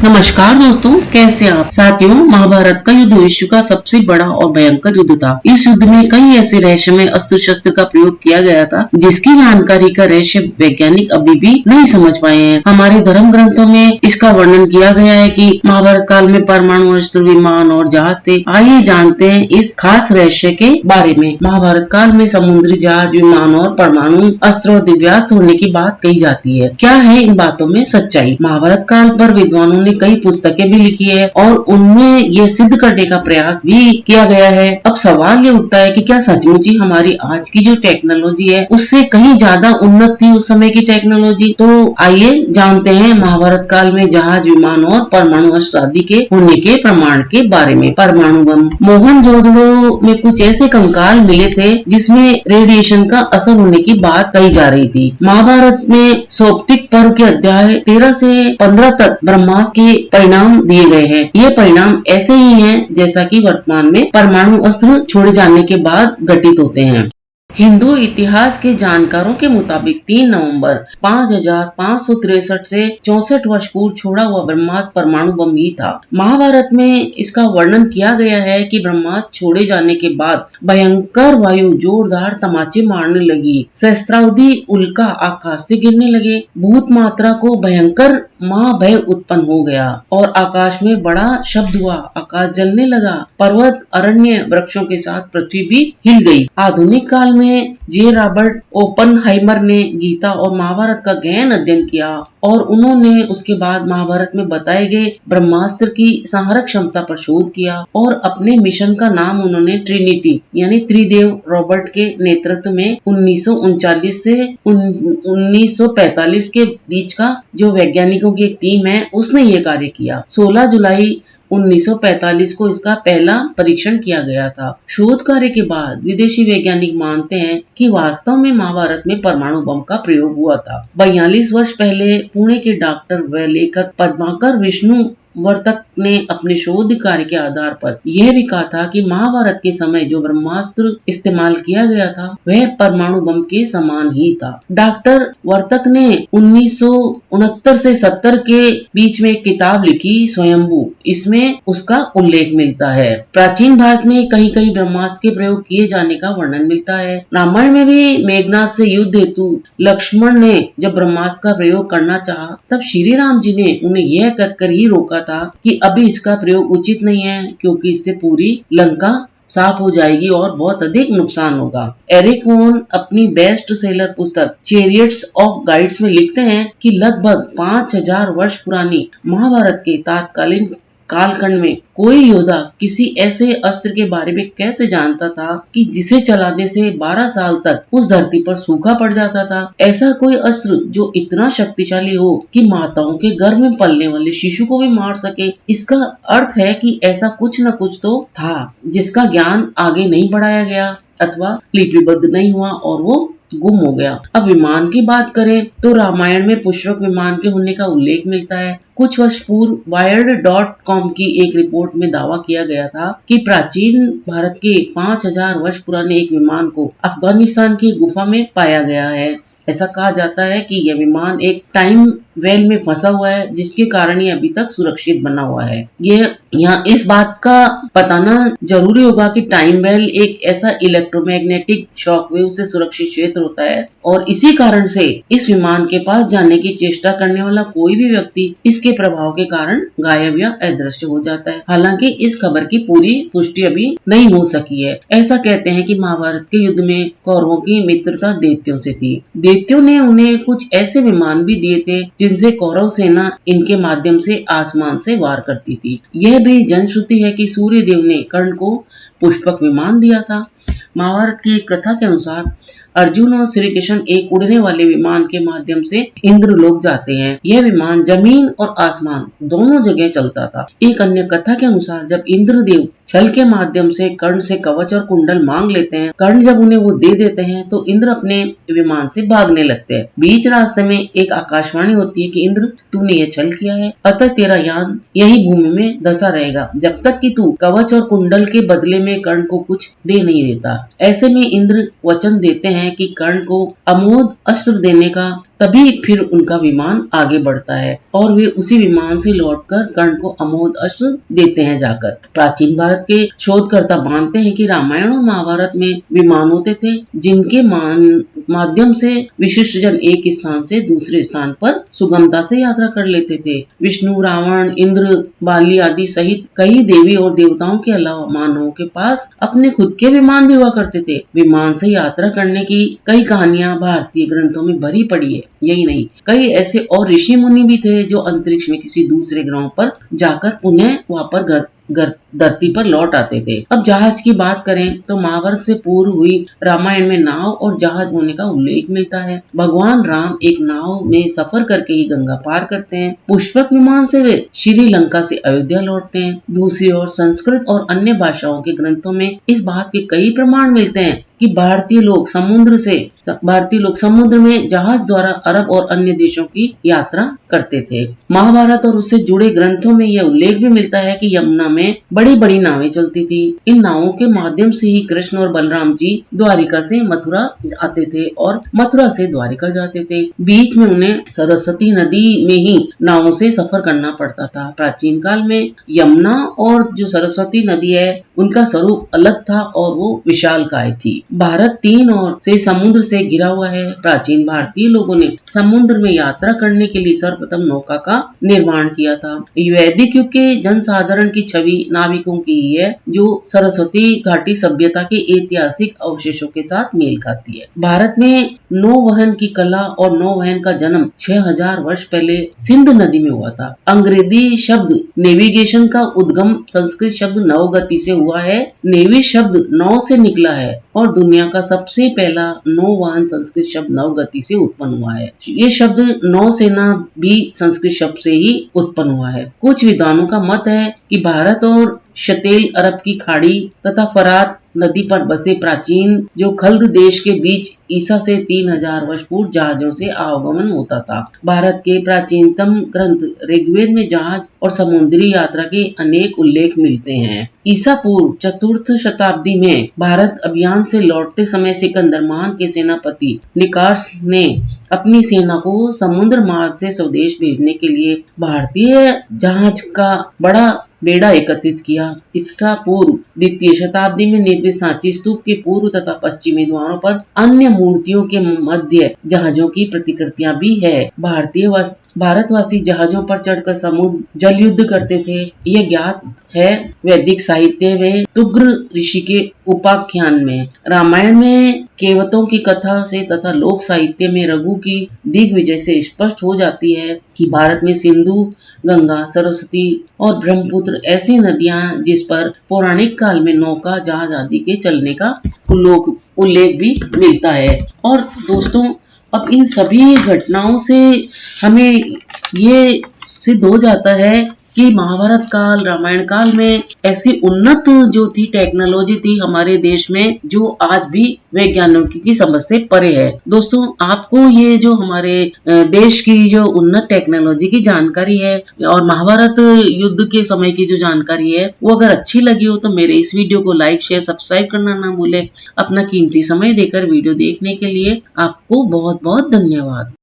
नमस्कार दोस्तों, कैसे आप। साथियों, महाभारत का युद्ध विश्व का सबसे बड़ा और भयंकर युद्ध था। इस युद्ध में कई ऐसे रहस्यमय अस्त्र शस्त्र का प्रयोग किया गया था जिसकी जानकारी का रहस्य वैज्ञानिक अभी भी नहीं समझ पाए हैं। हमारे धर्म ग्रंथों में इसका वर्णन किया गया है कि महाभारत काल में परमाणु अस्त्र, विमान और जहाज थे। आइए जानते हैं इस खास रहस्य के बारे में। महाभारत काल में समुद्री जहाज, विमान और परमाणु अस्त्र और दिव्यास्त्र होने की बात कही जाती है। क्या है इन बातों में सच्चाई? महाभारत काल पर विद्वानों ने कई पुस्तकें भी लिखी है और उनमें ये सिद्ध करने का प्रयास भी किया गया है। अब सवाल ये उठता है कि क्या सचमुच ही हमारी आज की जो टेक्नोलॉजी है उससे कहीं ज्यादा उन्नत थी उस समय की टेक्नोलॉजी? तो आइए जानते हैं महाभारत काल में जहाज, विमान और परमाणु अस्त्र आदि के होने के प्रमाण के बारे में। परमाणु बम। मोहनजोदड़ो में कुछ ऐसे कंकाल मिले थे जिसमें रेडिएशन का असर होने की बात कही जा रही थी। महाभारत में सौप्तिक पर्व के अध्याय 13 से 15 तक ब्रह्मास्त्र के परिणाम दिए गए हैं। ये परिणाम ऐसे ही हैं जैसा कि वर्तमान में परमाणु अस्त्र छोड़े जाने के बाद घटित होते हैं। हिंदू इतिहास के जानकारों के मुताबिक 3 नवंबर 5563 से 64 वर्ष पूर्व छोड़ा हुआ ब्रह्मास्त्र परमाणु बम ही था। महाभारत में इसका वर्णन किया गया है कि ब्रह्मास्त्र छोड़े जाने के बाद भयंकर वायु जोरदार तमाचे मारने लगी, सहस्त्रावधि उल्का आकाश से गिरने लगे, भूत मात्रा को भयंकर महाभय उत्पन्न हो गया और आकाश में बड़ा शब्द हुआ, आकाश जलने लगा, पर्वत, अरण्य, वृक्षों के साथ पृथ्वी भी हिल गई। आधुनिक काल में जे रॉबर्ट ओपनहाइमर ने गीता और महाभारत का गहन अध्ययन किया और उन्होंने उसके बाद महाभारत में बताए गए ब्रह्मास्त्र की संहारक क्षमता पर शोध किया और अपने मिशन का नाम उन्होंने ट्रिनिटी यानी त्रिदेव रॉबर्ट के नेतृत्व में 1939 से 1945 के बीच का जो वैज्ञानिकों की एक टीम है उसने ये कार्य किया। 16 जुलाई 1945 को इसका पहला परीक्षण किया गया था। शोध कार्य के बाद विदेशी वैज्ञानिक मानते हैं कि वास्तव में महाभारत में परमाणु बम का प्रयोग हुआ था। 42 वर्ष पहले पुणे के डॉक्टर व लेखक पद्माकर विष्णु वर्तक ने अपने शोध कार्य के आधार पर यह भी कहा था कि महाभारत के समय जो ब्रह्मास्त्र इस्तेमाल किया गया था वह परमाणु बम के समान ही था। डॉक्टर वर्तक ने 1969 से 70 के बीच में एक किताब लिखी, स्वयंभू। इसमें उसका उल्लेख मिलता है। प्राचीन भारत में कहीं कहीं ब्रह्मास्त्र के प्रयोग किए जाने का वर्णन मिलता है। रामायण में भी मेघनाथ से युद्ध हेतु लक्ष्मण ने जब ब्रह्मास्त्र का प्रयोग करना चाहा तब श्री राम जी ने उन्हें यह कहकर ही रोका था कि अभी इसका प्रयोग उचित नहीं है क्योंकि इससे पूरी लंका साफ हो जाएगी और बहुत अधिक नुकसान होगा। एरिक वॉन अपनी बेस्ट सेलर पुस्तक चैरियट्स ऑफ गाइड्स में लिखते हैं कि लगभग 5000 वर्ष पुरानी महाभारत के तात्कालीन कालखंड में कोई योद्धा किसी ऐसे अस्त्र के बारे में कैसे जानता था कि जिसे चलाने से 12 साल तक उस धरती पर सूखा पड़ जाता था। ऐसा कोई अस्त्र जो इतना शक्तिशाली हो कि माताओं के गर्भ में पलने वाले शिशु को भी मार सके। इसका अर्थ है कि ऐसा कुछ न कुछ तो था जिसका ज्ञान आगे नहीं बढ़ाया गया अथवा लिपिबद्ध नहीं हुआ और वो गुम हो गया। अब विमान की बात करें तो रामायण में पुष्पक विमान के होने का उल्लेख मिलता है। कुछ वर्ष पूर्व Wired.com की एक रिपोर्ट में दावा किया गया था कि प्राचीन भारत के 5000 वर्ष पुराने एक विमान को अफगानिस्तान की गुफा में पाया गया है। ऐसा कहा जाता है कि यह विमान एक टाइम वेल में फंसा हुआ है जिसके कारण ये अभी तक सुरक्षित बना हुआ है। यहाँ इस बात का बताना जरूरी होगा कि टाइम वेल एक ऐसा इलेक्ट्रोमैग्नेटिक शॉकवेव से सुरक्षित क्षेत्र होता है और इसी कारण से इस विमान के पास जाने की चेष्टा करने वाला कोई भी व्यक्ति इसके प्रभाव के कारण गायब या अदृश्य हो जाता है। हालांकि इस खबर की पूरी पुष्टि अभी नहीं हो सकी है। ऐसा कहते हैं कि महाभारत के युद्ध में कौरवों की मित्रता दैत्यों से थी। दैत्यों ने उन्हें कुछ ऐसे विमान भी दिए थे जिनसे कौरव सेना इनके माध्यम से आसमान से वार करती थी। यह भी जनश्रुति है कि सूर्य देव ने कर्ण को पुष्पक विमान दिया था। महाभारत की एक कथा के अनुसार अर्जुन और श्री कृष्ण एक उड़ने वाले विमान के माध्यम से इंद्रलोक जाते हैं। यह विमान जमीन और आसमान दोनों जगह चलता था। एक अन्य कथा के अनुसार जब इंद्रदेव छल के माध्यम से कर्ण से कवच और कुंडल मांग लेते हैं, कर्ण जब उन्हें वो दे देते हैं तो इंद्र अपने विमान से भागने लगते हैं। बीच रास्ते में एक आकाशवाणी होती है कि इंद्र, तूने यह छल किया है, अतः तेरा यान यही भूमि में धंसा रहेगा जब तक कि तू कवच और कुंडल के बदले में कर्ण को कुछ दे नहीं देता। ऐसे में इंद्र वचन देते हैं कि कर्ण को अमोघ अस्त्र देने का तभी फिर उनका विमान आगे बढ़ता है और वे उसी विमान से लौटकर कर्ण को अमोघ अस्त्र देते हैं जाकर। प्राचीन भारत के शोधकर्ता मानते हैं कि रामायण और महाभारत में विमान होते थे जिनके माध्यम से विशिष्ट जन एक स्थान से दूसरे स्थान पर सुगमता से यात्रा कर लेते थे। विष्णु, रावण, इंद्र, बाली आदि सहित कई देवी और देवताओं के अलावा मानवों के पास अपने खुद के विमान भी हुआ करते थे। विमान से यात्रा करने की कई कहानियां भारतीय ग्रंथों में भरी पड़ी है। यही नहीं, कई ऐसे और ऋषि मुनि भी थे जो अंतरिक्ष में किसी दूसरे ग्रह पर जाकर पुनः वापस धरती पर लौट आते थे। अब जहाज की बात करें तो महाभारत से पूर्व हुई रामायण में नाव और जहाज होने का उल्लेख मिलता है। भगवान राम एक नाव में सफर करके ही गंगा पार करते हैं। पुष्पक विमान से वे श्रीलंका से अयोध्या लौटते हैं। दूसरी ओर संस्कृत और अन्य भाषाओं के ग्रंथों में इस बात के कई प्रमाण मिलते हैं कि भारतीय लोग समुद्र में जहाज द्वारा अरब और अन्य देशों की यात्रा करते थे। महाभारत और उससे जुड़े ग्रंथों में यह उल्लेख भी मिलता है कि यमुना में बड़ी बड़ी नावें चलती थी। इन नावों के माध्यम से ही कृष्ण और बलराम जी द्वारिका से मथुरा आते थे और मथुरा से द्वारिका जाते थे। बीच में उन्हें सरस्वती नदी में ही नावों से सफर करना पड़ता था। प्राचीन काल में यमुना और जो सरस्वती नदी है उनका स्वरूप अलग था और वो विशालकाय थी। भारत तीन ओर से समुद्र से घिरा हुआ है। प्राचीन भारतीय लोगों ने समुद्र में यात्रा करने के लिए सर्वप्रथम नौका का निर्माण किया था। वैदिक युग के जनसाधारण की छवि नाविकों की ही है जो सरस्वती घाटी सभ्यता के ऐतिहासिक अवशेषों के साथ मेल खाती है। भारत में नौवहन की कला और नौवहन का जन्म 6000 वर्ष पहले सिंध नदी में हुआ था। अंग्रेजी शब्द नेविगेशन का उद्गम संस्कृत शब्द नवगति से हुआ है। नेवी शब्द नौ से निकला है और दुनिया का सबसे पहला नौवहन संस्कृत शब्द नवगति से उत्पन्न हुआ है। ये शब्द नौसेना भी संस्कृत शब्द से ही उत्पन्न हुआ है। कुछ विद्वानों का मत है कि भारत और शतेल अरब की खाड़ी तथा फरात नदी पर बसे प्राचीन जो खल्द देश के बीच ईसा से 3000 वर्ष पूर्व जहाजों से आवागमन होता था। भारत के प्राचीनतम ग्रंथ ऋग्वेद में जहाज और समुद्री यात्रा के अनेक उल्लेख मिलते हैं। ईसा पूर्व 4th शताब्दी में भारत अभियान से लौटते समय सिकंदर महान के सेनापति निकार्स ने अपनी सेना को समुद्र मार्ग से स्वदेश भेजने के लिए भारतीय जहाज का बड़ा बेड़ा एकत्रित किया। ईसा पूर्व 2य शताब्दी में निर्मित सांची स्तूप के पूर्व तथा पश्चिमी द्वारों पर अन्य मूर्तियों के मध्य जहाजों की प्रतिकृतियां भी है। भारतवासी जहाजों पर चढ़कर समुद्र जल युद्ध करते थे। यह ज्ञात है वैदिक साहित्य में तुग्र ऋषि के उपाख्यान में। रामायण में केवटों की कथा से तथा लोक साहित्य में रघु की दिग्विजय से स्पष्ट हो जाती है कि भारत में सिंधु, गंगा, सरस्वती और ब्रह्मपुत्र ऐसी नदियां जिस पर पौराणिक काल में नौका, जहाज आदि के चलने का उल्लेख भी मिलता है। और दोस्तों, अब इन सभी घटनाओं से हमें ये सिद्ध हो जाता है कि महाभारत काल, रामायण काल में ऐसी उन्नत जो थी टेक्नोलॉजी थी हमारे देश में जो आज भी वैज्ञानिकों की समझ से परे है। दोस्तों, आपको ये जो हमारे देश की जो उन्नत टेक्नोलॉजी की जानकारी है और महाभारत युद्ध के समय की जो जानकारी है वो अगर अच्छी लगी हो तो मेरे इस वीडियो को लाइक, शेयर, सब्सक्राइब करना ना भूले। अपना कीमती समय देकर वीडियो देखने के लिए आपको बहुत बहुत धन्यवाद।